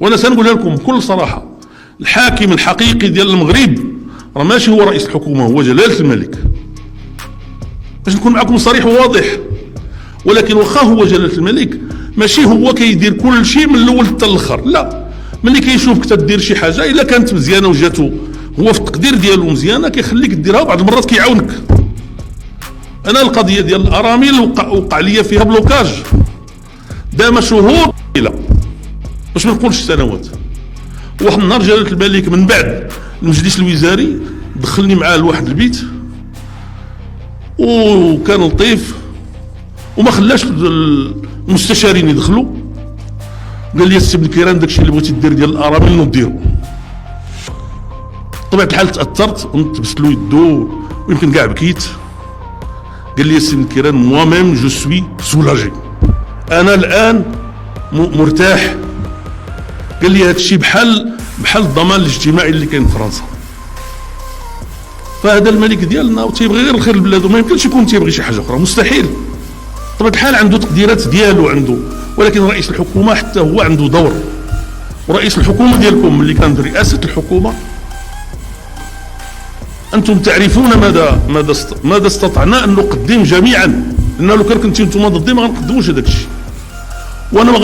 وانا سنقولها لكم بكل صراحه، الحاكم الحقيقي ديال المغرب راه ماشي هو رئيس الحكومه، هو جلاله الملك، باش نكون معكم صريح وواضح. ولكن واخا هو جلاله الملك ماشي هو كيدير كل شيء من الاول حتى الاخر، لا. ملي كيشوفك تدير شي حاجه الا كانت مزيانه وجاتو هو في التقدير ديالو مزيانه كيخليك ديرها، بعض المرات كيعاونك. انا القضيه ديال الارامل وقع لي فيها بلوكاج دام شهور طويله باش ما نقولش سنوات. واحد النهار جلاله الملك من بعد المجلس الوزاري دخلني معاه لواحد البيت وكان لطيف وما خلاش المستشارين يدخلوا، قال لي السي بن كيران داكشي اللي بغيتي دير ديال الارامل نديرو. بطبيعه الحال تاثرت ونتبست له يدو ويمكن كاع بكيت. قال لي السي بن كيران موا ميم جو سوي سولاجي، انا الان مرتاح. قال لي هذا الشيء بحال الضمان الاجتماعي اللي كاين في فرنسا. فهذا الملك ديالنا وتيبغي غير الخير للبلاد وما يمكنش يكون تيبغي شي حاجه اخرى، مستحيل. بطبيعه الحال عنده تقديرات ديالو عنده، ولكن رئيس الحكومه حتى هو عنده دور. ورئيس الحكومه ديالكم اللي كان برئاسه الحكومه انتم تعرفون ماذا استطعنا ان نقدم جميعا، لانه لو كان كنتم انتم ضدي ما غنقدموش هذاك الشيء. وانا ما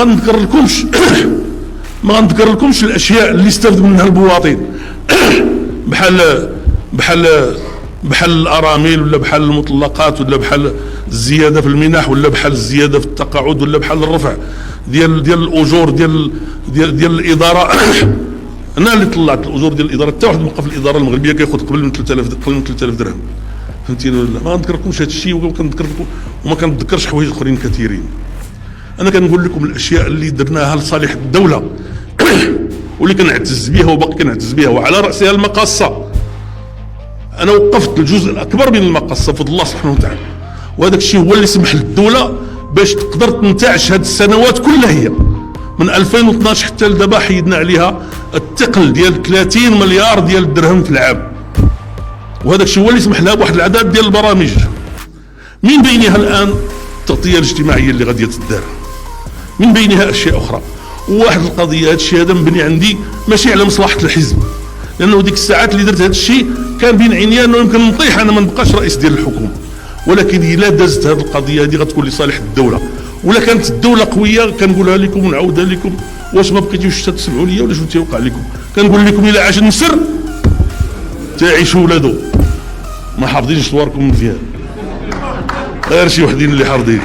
غنذكر لكمش الاشياء اللي استفد منها المواطن بحال الارامل ولا بحال المطلقات ولا بحال الزياده في المنح ولا بحال الزياده في التقاعد ولا بحال الرفع ديال الاجور ديال الاداره. انا اللي طلعت الاجور ديال الاداره، حتى واحد موقف الاداره المغربيه كياخذ قبل من 3000 درهم، فهمتيني ولا؟ ما غنذكركمش هذا الشيء وما كنتذكرش حوايج اخرين كثيرين. انا كنقول لكم الاشياء اللي درناها لصالح الدوله واللي كنعتز بها وباقي كنعتز بها، وعلى راسها المقاصه. انا وقفت الجزء الاكبر من المقاصه بفضل الله سبحانه وتعالى، وهذاك الشيء هو اللي سمح للدوله باش تقدر تنتعش هذه السنوات كلها. هي من 2012 حتى لدابا حيدنا عليها الثقل ديال 30 مليار ديال الدرهم في العام، وهذاك الشيء هو اللي سمح لها بواحد العدد ديال البرامج، من بينها الان التغطيه الاجتماعيه اللي غاديه تدار، من بينها اشياء اخرى. وواحد القضيه، هذا الشيء هذا مبني عندي ماشي على مصلحه الحزب، لانه ديك الساعات اللي درت هذا الشيء كان بين عينيا انه يمكن نطيح انا ما نبقاش رئيس ديال الحكومه، ولكن الا دازت هذه القضيه هذه غتكون لصالح الدوله. ولا كانت الدوله قويه كنقولها لكم ونعاودها لكم، واش ما بقيتوش تسمعوا ليا ولا شنو تيوقع لكم؟ كنقول لكم الا عاش النسر تعيشوا ولادو، ما حافظينش صوركم مزيان، غير شي وحدين اللي حافظين.